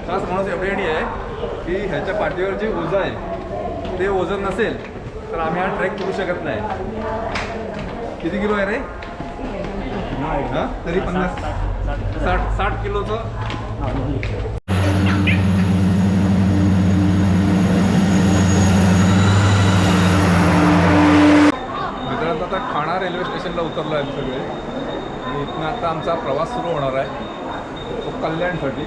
खास माणूस एवढ्यासाठी आहे की ह्याच्या पाठीवर जे ओझं आहे ते ओझं नसेल तर आम्ही हा ट्रेक करू शकत नाही. किती किलो आहे रे? हां तरी 50-60 किलोचं. मित्रांनो आता ठाणा रेल्वे स्टेशनला उतरलो आहे सगळे आणि इथनं आता आमचा प्रवास सुरू होणार आहे तो कल्याणसाठी.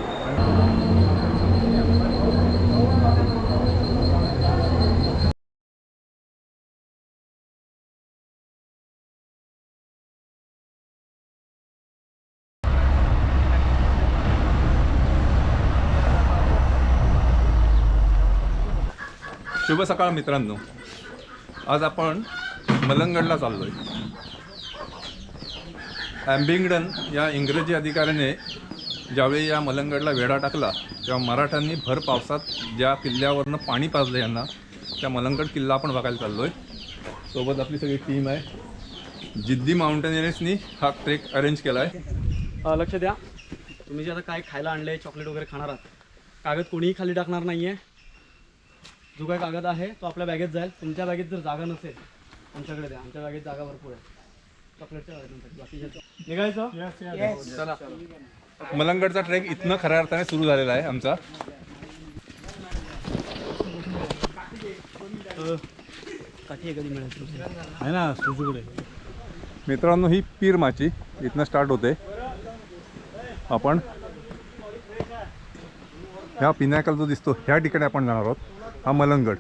शुभ सकाळ मित्रांनो. आज आपण मलंगडला चाललो आहे. ॲम्बिंग्डन या इंग्रजी अधिकाऱ्याने ज्यावेळी या मलंगडला वेढा टाकला तेव्हा मराठ्यांनी भर पावसात ज्या किल्ल्यावरनं पाणी पाजलं यांना त्या मलंगड किल्ला आपण बघायला चाललो आहे. सोबत आपली सगळी टीम आहे. जिद्दी माउंटेनियर्सनी हा ट्रेक अरेंज केला आहे. लक्ष द्या, तुम्ही जे आता काय खायला आणले, चॉकलेट वगैरे खाणार आहात, कागद कोणीही खाली टाकणार नाही आहे. जो काय कागद आहे तो आपल्या बॅगेत जाईल. तुमच्या बॅगेत जर जागा नसेल आमच्याकडे द्या, आमच्या बॅगेत जागा भरपूर आहे. चॉकलेटच्या बाकीच्या निघायचं. चला, मलंगडचा ट्रेक इथनं खऱ्या अर्थाने सुरू झालेला आहे आमचा. काठी कधी मिळायची आहे ना सुजूकडे. मित्रांनो ही पीरमाची इथनं स्टार्ट होते. आपण ह्या पिनाकल जो दिसतो ह्या ठिकाणी आपण जाणार आहोत. हा मलंगड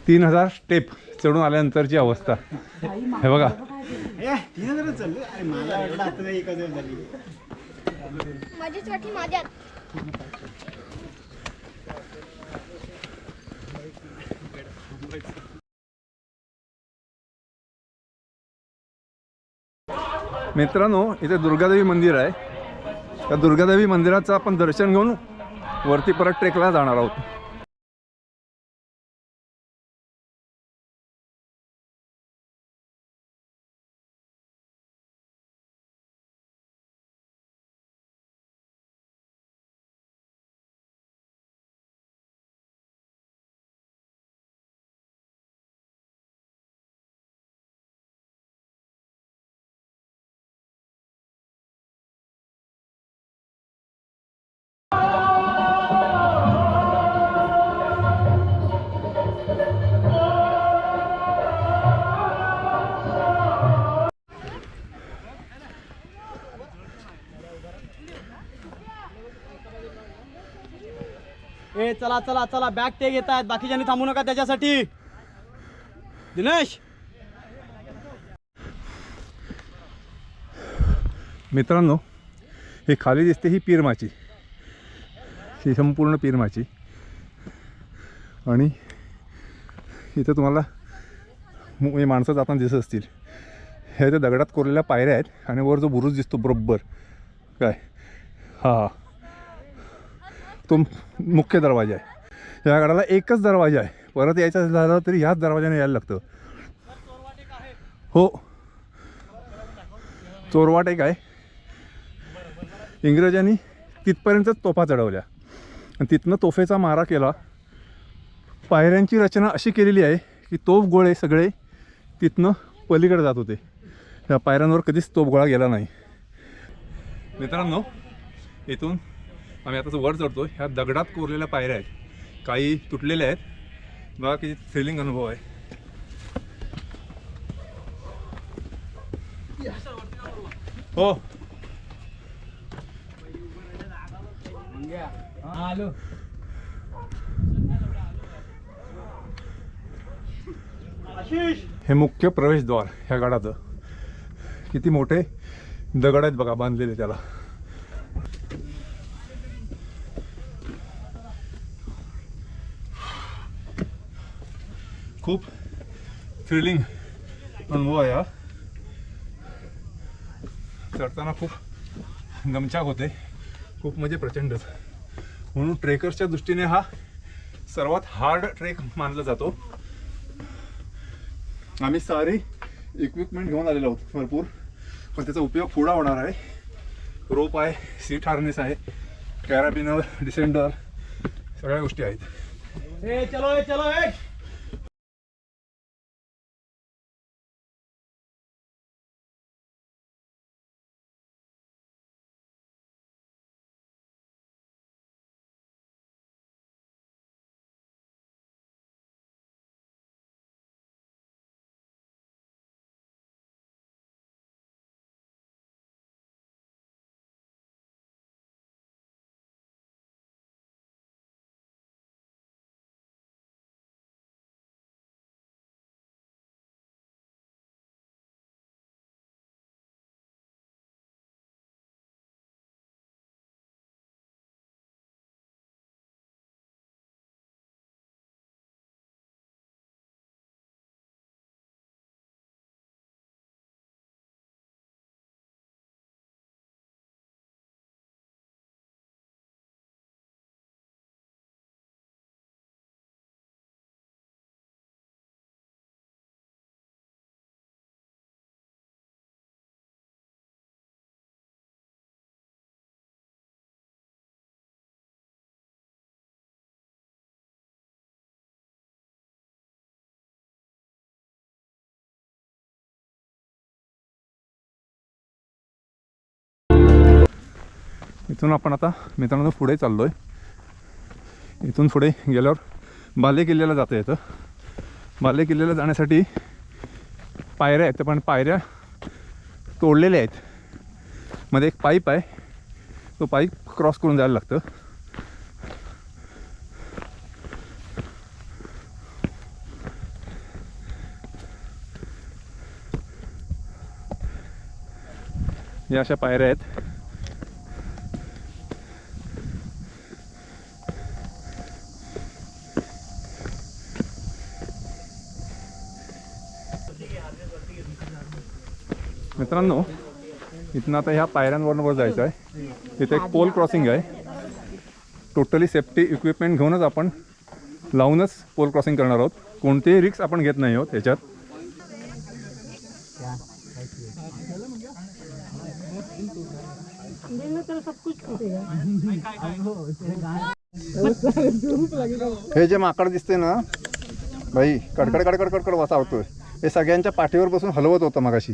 3000 स्टेप चढून आल्यानंतरची अवस्था हे बघा. मित्रांनो इथे दुर्गादेवी मंदिर आहे. त्या दुर्गादेवी मंदिराचं आपण दर्शन घेऊन वरती परत ट्रेकला जाणार आहोत. ए चला चला चला, बॅग ते घेत आहेत, बाकीच्यांनी थांबू नका त्याच्यासाठी. दिनेश, मित्रांनो हे खाली दिसते ही पीरमाची, ही संपूर्ण पीरमाची. आणि इथं तुम्हाला माणसं जाताना दिसत असतील. हे ते दगडात कोरलेल्या पायऱ्या आहेत आणि वर जो बुरुज दिसतो बरोबर काय हा तो मुख्य दरवाजा आहे. या गडाला एकच दरवाजा आहे. परत यायचं झालं तरी ह्याच दरवाजाने यायला लागतं. हो, चोरवाट एक आहे. इंग्रजांनी तिथपर्यंतच तोफा चढवल्या आणि तिथनं तोफेचा मारा केला. पायऱ्यांची रचना अशी केलेली आहे की तोफ गोळे सगळे तिथनं पलीकडे जात होते. त्या पायऱ्यांवर कधीच तोफगोळा गेला नाही. मित्रांनो इथून आम्ही आता वर चढतो. ह्या दगडात कोरलेल्या पायऱ्या आहेत, काही तुटलेल्या आहेत. बघा किती थ्रिलिंग अनुभव आहे. हो हे मुख्य प्रवेशद्वार ह्या गडाचं. किती मोठे दगड आहेत बघा बांधलेले त्याला. खूप थ्रिलिंग अनुभव आहे हा. चढताना खूप गमछाक होते, खूप म्हणजे प्रचंडच. म्हणून ट्रेकर्सच्या दृष्टीने हा सर्वात हार्ड ट्रेक मानला जातो. आम्ही सारी इक्विपमेंट घेऊन आलेलो आहोत भरपूर, पण त्याचा उपयोग पुढा होणार आहे. रोप आहे, सीट हार्नेस आहे, कॅराबिनर, डिसेंडर सगळ्या गोष्टी आहेत. ए चलो ए चलो ए. इथून आपण आता मित्रांनो पुढे चाललो आहे. इथून पुढे गेल्यावर बाले किल्ल्याला जाता येतं. बाले किल्ल्याला जाण्यासाठी पायऱ्या आहेत, पण पायऱ्या तोडलेल्या आहेत. मध्ये एक पाईप आहे, तो पाईप क्रॉस करून जायला लागतं. या अशा पायऱ्या आहेत. मित्रांनो इथून आता ह्या पायऱ्यांवर जायचं आहे. इथे एक पोल क्रॉसिंग आहे. टोटली सेफ्टी इक्विपमेंट घेऊनच आपण लावूनच पोल क्रॉसिंग करणार आहोत. कोणतेही रिस्क आपण घेत नाही आहोत याच्यात. हे जे माकड दिसते ना भाई, कडकड कडकड कडकड वासावतोय. हे सगळ्यांच्या पाठीवर बसून हलवत होतं मगाशी.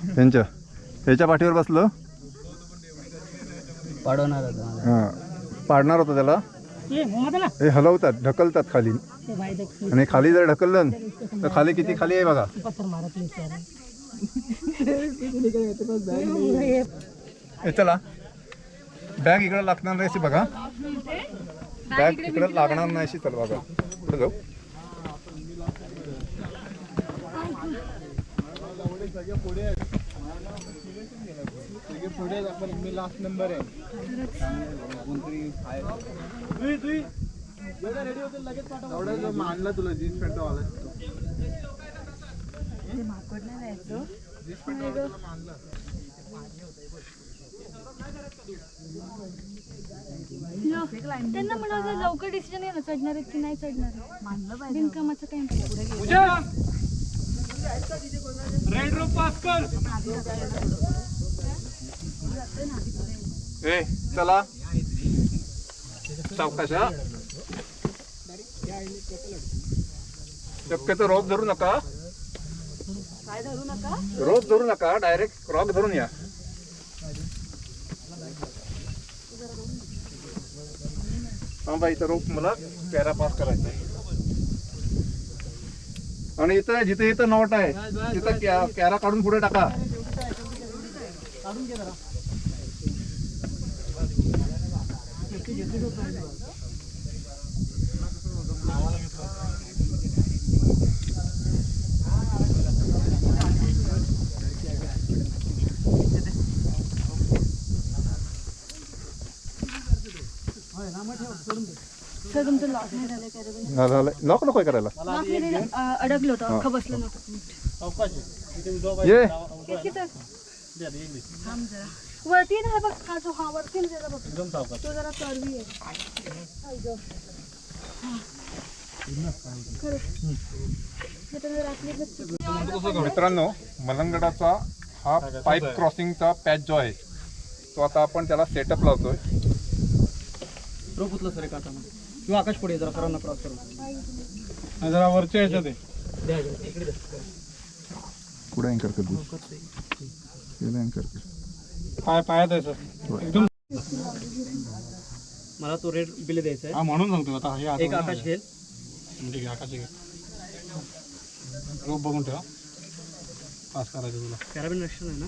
ह्याच्या पाठीवर बसलं, पाडणार होतं त्याला. हे हलवतात, ढकलतात खाली, आणि खाली जर ढकललं तर खाली किती खाली आहे बघा. हे चला, बॅग इकडे लागणार नाही बघा. बॅग इकडे लागणार नाही. चल बघा पुढे जाऊ. मी लास्ट नंबर आहे. मानला तुला जीन्स पॅन्ट वाला त्यांना म्हणावं लवकर डिसिजन आहे ना, चढणार आहेत की नाही चढणार. बिनकामाचं काही रेड रोप पास कर. ए चला सावकाश. शक्यतो रोप धरू नका. रोप धरू नका, डायरेक्ट रॉक धरून या. हा बाई, इथं रोप मला पॅरा पास करायचा आहे. आणि इथं जिथे इथं नॉट आहे तिथं कॅरा काढून पुढे टाका. सर तुमचं लॉक नाही झालं कॅरेबिन. लॉक नको करायला. अडकलं होतं, अख्खं बसलं नव्हतं. ये वरती नाही बघ, हा जो हा वरती जरा बघ, तो जरा चरबी आहे. मित्रांनो, मलंगडाचा हा पाईप क्रॉसिंगचा पॅच जो आहे तो आता आपण त्याला सेटअप लावतोय. रोप उचला सर एक हाताने किंवा आकाश पुढे जरा सरांना क्रॉस करून जरा वरच्या ह्याच्यात आहे. द्या इकडे द्या. पुढे अँकर कर दे. याला अँकर कर. पायात आहे सर एकदम. मला तो रेड बिल द्यायचा हा म्हणून सांगतो आता हे आहे एक आकाश घेईल ठीक आहे आकाश घे. रोप बघून ठेवा पास करायचं तुला. कॅराबिन रक्षण आहे ना.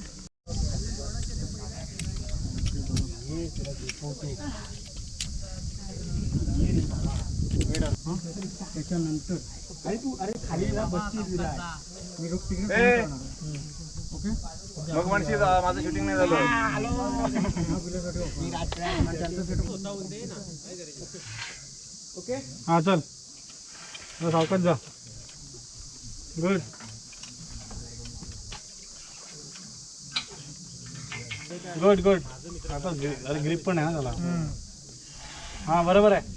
त्याच्यानंतर अरे तू अरे खाली बसची मी रोप तिकडे ओके. मग म्हणशील माझं शूटिंग नाही झालं. ओके हा चल सावकाश जा. गुड. Good good. आता अरे ग्रिप पण आहे ना त्याला. हा बरोबर आहे.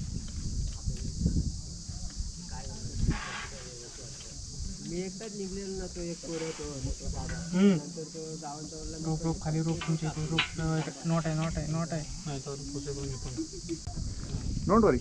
मी एकटाच निघलेलो ना तो एक पोर रोप रोप खाली रोप तुमच्या इथे रोप नॉट आहे नॉट आहे नॉट आहे. नाही तर पॉसिबल घेतो. डोंट वरी.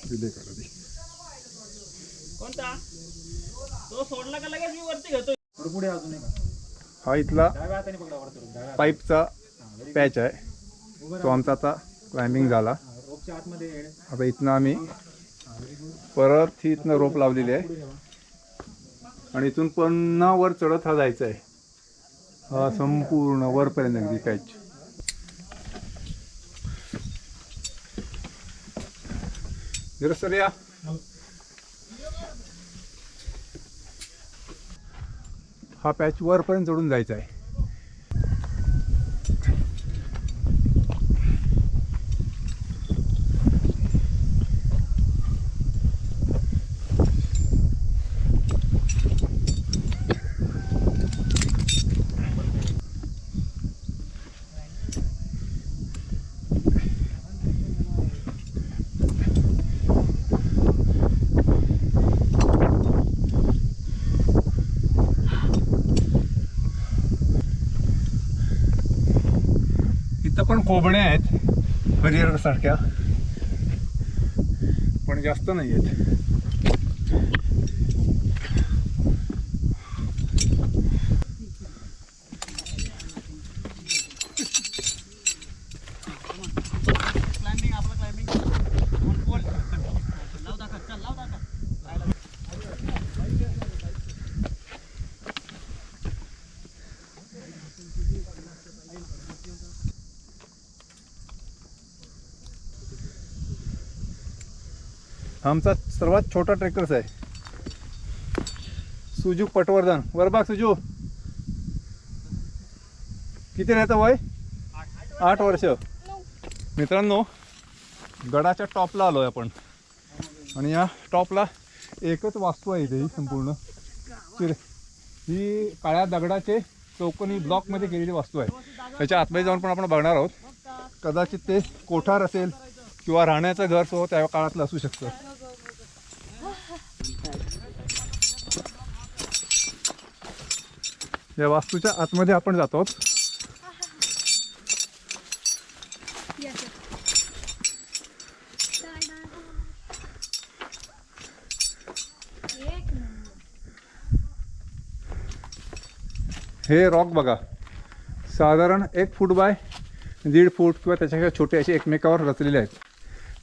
दिले काढा दे. कोणता तो सोडला का लगेच मी वरती घेतो. पुढे अजून हा इथला पाईपचा पॅच आहे. तो आमचा आता क्लाइम्बिंग झाला. रोपच्या आतमध्ये. आता इथनं आम्ही परत ही इथनं रोप लावलेली आहे आणि इथून पुन्हा वर चढत हा जायचा आहे. हा संपूर्ण वरपर्यंत अगदी पॅच. जरा सर या. हा पॅच वरपर्यंत चढून जायचा आहे. इथं पण कोबण्या आहेत हरिहर सारख्या, पण जास्त नाही आहेत. आमचा सर्वात छोटा ट्रेकर्स आहे सुजू पटवर्धन. वरबाग सुजू किती राहतं वय? 8 वर्ष. मित्रांनो गडाच्या टॉपला आलो आहे आपण आणि या टॉपला एकच वास्तू आहे इथे. ही संपूर्ण ही काळ्या दगडाचे चौकोनी ब्लॉकमध्ये केलेली वास्तू आहे. त्याच्या आतमध्ये जाऊन पण आपण बघणार आहोत. कदाचित ते कोठार असेल किंवा राहण्याचं घर सो त्या काळातलं असू शकतं. या वास्तूच्या आतमध्ये आपण जातो आहोत. हे रॉक बघा, साधारण 1 फूट बाय 1.5 फूट किंवा त्याच्यापेक्षा छोटे असे एकमेकावर रचलेले आहेत.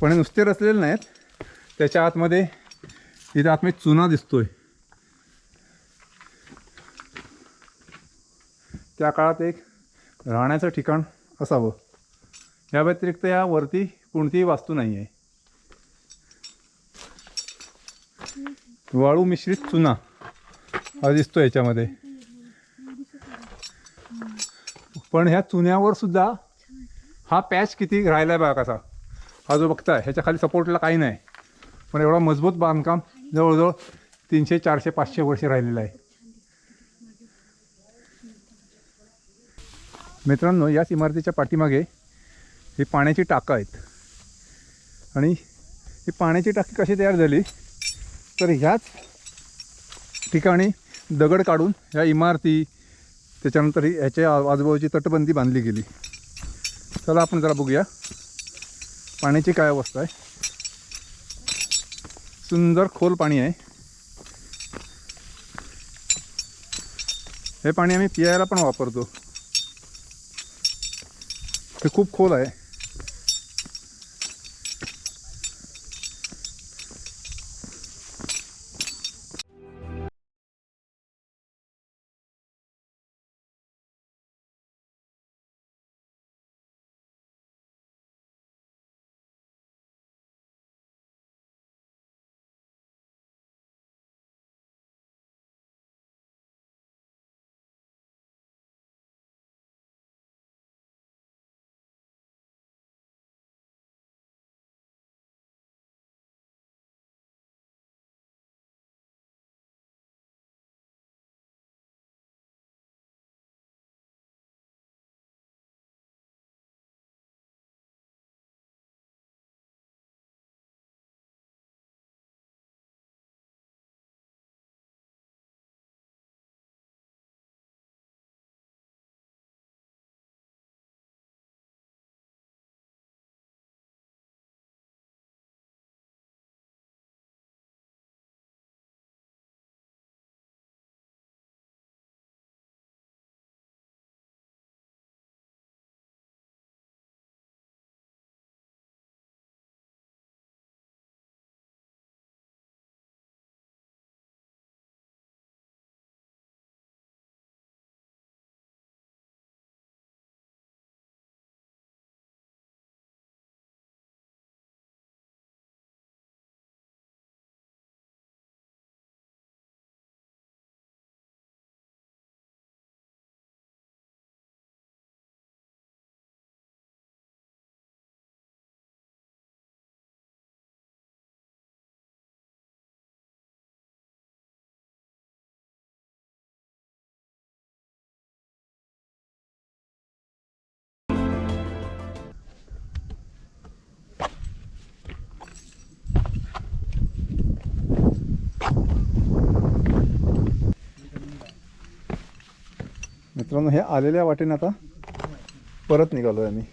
पण हे नुसते रचलेले नाहीत. त्याच्या आतमध्ये इथे आतमध्ये चुना दिसतोय. त्या काळात एक राहण्याचं ठिकाण असावं. या व्यतिरिक्त यावरती कोणतीही वास्तू नाही आहे. वाळू मिश्रित चुना हा दिसतो याच्यामध्ये. पण ह्या चुन्यावर सुद्धा हा पॅच किती राहिला आहे बघा कसा. हा जो बघताय ह्याच्या खाली सपोर्टला काही नाही, पण एवढा मजबूत बांधकाम जवळजवळ 300, 400, 500 वर्षे राहिलेलं आहे. मित्रांनो, याच इमारतीच्या पाठीमागे ही पाण्याची टाकं आहेत. आणि ही पाण्याची टाकी कशी तयार झाली तर ह्याच ठिकाणी दगड काढून ह्या इमारती, त्याच्यानंतर ही ह्याच्या आजूबाजूची तटबंदी बांधली गेली. चला आपण जरा बघूया पाण्याची काय अवस्था आहे. सुंदर खोल पाणी आहे. हे पाणी आम्ही पियायला पण वापरतो. हे खूप खोल आहे. मित्रांनो, हे आलेल्या वाटेने आता परत निघालो आहे आम्ही.